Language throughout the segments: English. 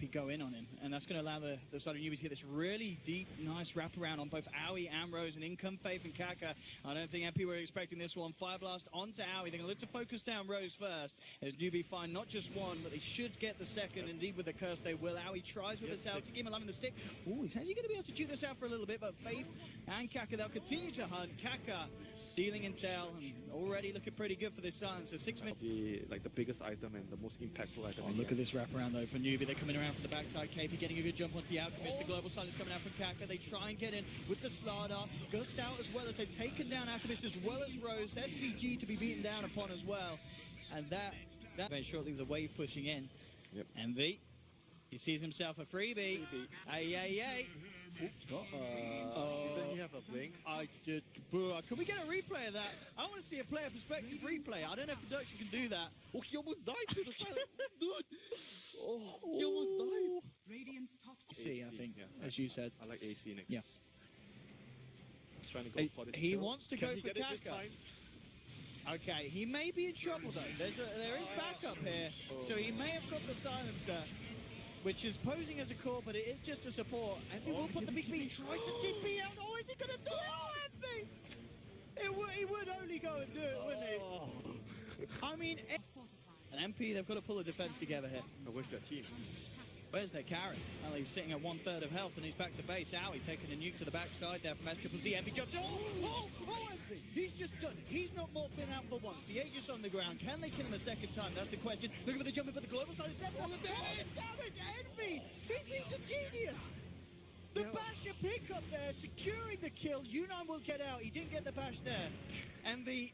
go in on him, and that's going to allow the side of Newbee to get this really deep, nice wraparound on both Aoi and Rose, and in come Faith and KaKa. I don't think MP were expecting this one. Fire Blast onto Aoi. They're going to look to focus down Rose first, as Newbee find not just one, but they should get the second. Indeed, with the curse, they will. Aoi tries with this out to give him a line in the stick. Ooh, is he going to be able to duke this out for a little bit? But Faith and KaKa, they'll continue to hunt. KaKa dealing intel, and already looking pretty good for this silencer. 6 minutes. Be like the biggest item and the most impactful item. Oh, look at this wraparound though for Newbee. They're coming around from the backside. KP getting a good jump onto the Alchemist. The global silence coming out from KaKa. They try and get in with the Slardar. Gust out as well, as they've taken down Alchemist as well as Rose. SVG to be beaten down upon as well. And that very shortly with the wave pushing in. Yep. EnVy, he sees himself a freebie. Ay. Doesn't he have a blink? Can we get a replay of that? I want to see a player perspective replay. I don't know if production can do that. Oh, he almost died to the silent. Dude. Oh, he almost died. Radiant's top AC, I think, yeah. as you said. I like AC next. Yeah. He's trying to go for this. He kill. wants to Can go he for get it this KaKa. time? Okay, he may be in trouble though. There is backup here, so he may have got the silencer, which is posing as a core, but it is just a support. And he will put the big B, tries to TP out. Oh, is he going to do it? Oh, EnVy! He would only go and do it, wouldn't he? I mean, an MP, they've got to pull the defense together here. Now, where's their team? Where's their carry? Well, he's sitting at 1/3 of health and he's back to base. Aoi taking a nuke to the backside there from Sccc. EnVy jumps. Oh, EnVy! He's just done it. He's not morphing out for once. The Aegis on the ground. Can they kill him a second time? That's the question. Looking for the jump in, but the global side is left on the damage. EnVy! He's a genius! The Basher pickup there, securing the kill. U9 will get out. He didn't get the bash there. EnVy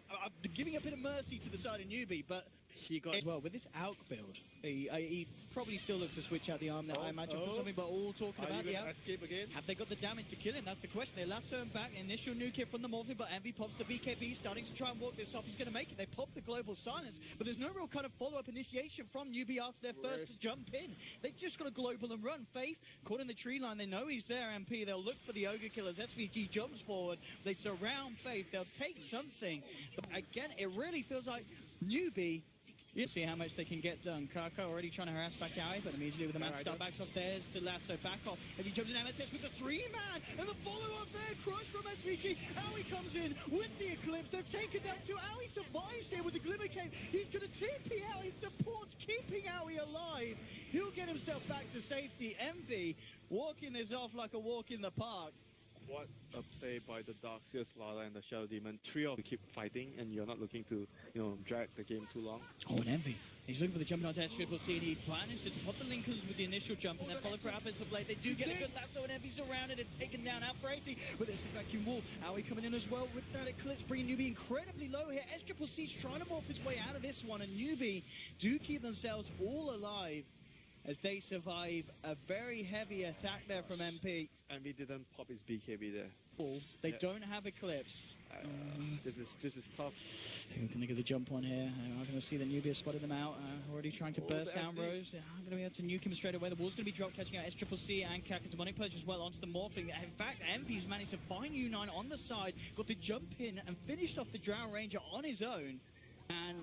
giving a bit of mercy to the side of Newbee, but he got as well with this AUK build. He probably still looks to switch out the arm there, I imagine, for something, but all talking about the AUK. Escape again? Have they got the damage to kill him? That's the question. They lasso him back. Initial nuke hit from the Morphing, but EnVy pops the BKB, starting to try and walk this off. He's going to make it. They pop the global silence, but there's no real kind of follow-up initiation from Newbee after their first jump in. They just got to global and run. Faith caught in the tree line. They know he's there, MP. They'll look for the Ogre Killers. SVG jumps forward. They surround Faith. They'll take something. But again, it really feels like Newbee. You see how much they can get done. KaKa already trying to harass back Aoi, but immediately with the man start backs off. There's the lasso back off as he jumps in MSS with the 3-man and the follow-up there. Crush from SVG. Aoi comes in with the Eclipse. They've taken down 2. Aoi survives here with the Glimmer Cave. He's going to TP out. His support's keeping Aoi alive. He'll get himself back to safety. EnVy walking this off like a walk in the park. What a play by the Darkseer, Slardar, and the Shadow Demon. 3 of you keep fighting, and you're not looking to, drag the game too long. Oh, and EnVy. He's looking for the jump onto Sccc, and he manages to pop the linkers with the initial jump, and then follow for Abyss of Blade. They do get a good lasso, and EnVy's surrounded and taken down out for 80. But there's the vacuum wall. Aoi coming in as well with that Eclipse, bringing Newbee incredibly low here. Sccc's trying to morph his way out of this one, and Newbee do keep themselves all alive as they survive a very heavy attack there from MP. EnVy didn't pop his BKB there. They don't have Eclipse. This is tough. Who can they get the jump on here? I'm going to see that Newbee has spotted them out. Already trying to burst down Rose. I'm going to be able to nuke him straight away. The wall's going to be dropped, catching out Sccc and KaKa. Demonic Purge as well onto the Morphling. In fact, EnVy's managed to find U9 on the side, got the jump in and finished off the Drow Ranger on his own. And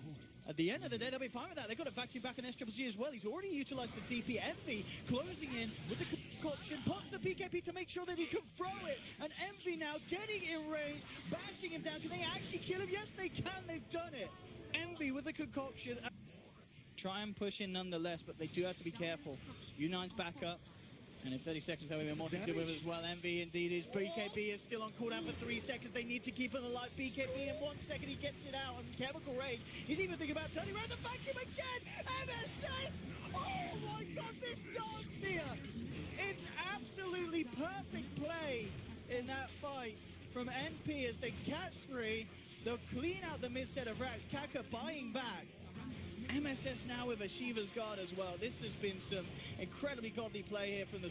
at the end of the day, they'll be fine with that. They've got a vacuum back on Sccc as well. He's already utilised the TP. EnVy closing in with the concoction, pops the PKP to make sure that he can throw it. And EnVy now getting in range, bashing him down. Can they actually kill him? Yes, they can. They've done it. EnVy with the concoction. Try and push in nonetheless, but they do have to be careful. U9's back up. And in 30 seconds, there will be more to deal with as well. EnVy, indeed, his BKB is still on cooldown for 3 seconds. They need to keep him alive. BKB in 1 second, he gets it out on Chemical Rage. He's even thinking about turning around the vacuum again. MSS! Oh my god, this Darkseer! It's absolutely perfect play in that fight from NP as they catch 3. They'll clean out the mid set of racks. KaKa buying back. MSS now with a Shiva's Guard as well. This has been some incredibly godly play here from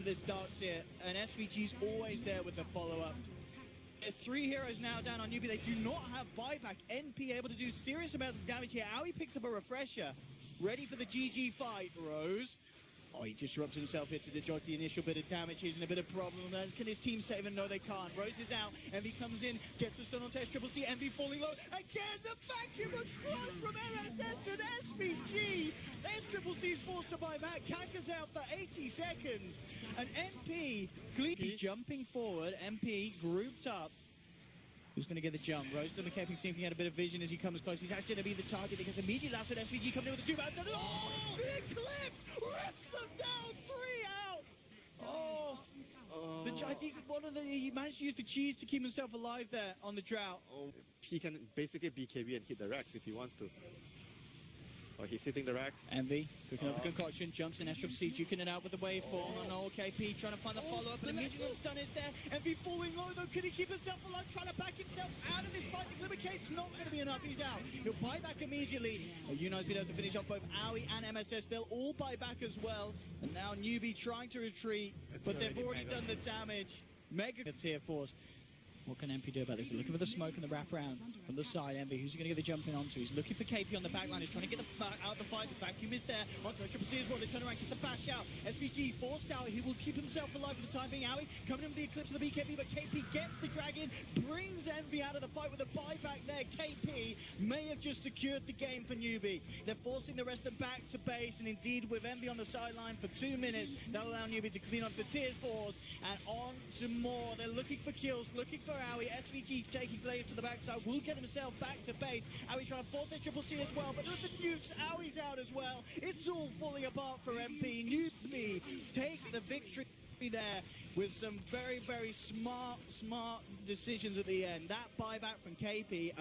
this Darkseer, and SVG's always there with the follow-up. There's 3 heroes now down on Newbee. They do not have buyback. NP able to do serious amounts of damage here. Aoi picks up a refresher. Ready for the GG fight. Rose Oh, he disrupts himself here to dodge the initial bit of damage. He's in a bit of problem. Can his team save him? No, they can't. Rose is out. EnernaLEnVy comes in, gets the stun on test. Sccc, EnernaLEnVy falling low. Again, the vacuum of crush from MSS and SVG. Sccc is forced to buy back. KaKa's out for 80 seconds. And MP, Gleepy jumping forward. MP grouped up. Who's going to get the jump? Rose to the KP, seeing he had a bit of vision as he comes close. He's actually going to be the target because immediately last at SVG coming in with the 2 bats. Oh, the Eclipse rips them down, 3 out. Oh, so I think he managed to use the cheese to keep himself alive there on the drought. Oh, he can basically BKB and hit the Rex if he wants to. Oh, he's hitting the Rex. EnernaLEnVy cooking up the concoction, jumps in Sccc, duking it out with the waveform on old KP, trying to find the follow-up, and immediately the stun is there. EnernaLEnVy falling low though, could he keep himself alive, trying to back himself out of this fight? The Glimmer Cape's not going to be enough, he's out. He'll buy back immediately. United's been able to finish off both Owie and MSS, they'll all buy back as well. And now Newbee trying to retreat, but they've already done the damage. Mega tier force. What can MP do about this? He's looking for the smoke and the wraparound from the side. EnernaLEnVy, who's he going to get the jump in onto? He's looking for KP on the back line. He's trying to get the out of the fight. The vacuum is there. Onto Sccc as well. They turn around, get the bash out. SVG forced out. He will keep himself alive for the time being. Owie coming in with the Eclipse of the BKB, but KP gets the dragon, brings EnernaLEnVy out of the fight with a buyback there. KP may have just secured the game for Newbee. They're forcing the rest of them back to base, and indeed with EnernaLEnVy on the sideline for 2 minutes, that'll allow Newbee to clean up the tier 4s and on to more. They're looking for kills, looking for Owie. SVG taking Glaive to the backside, will get himself back to base. Owie trying to force Sccc as well, but with the nukes, Owie's out as well. It's all falling apart for MP. Newbee take the victory there with some very, very smart decisions at the end. That buyback from KP.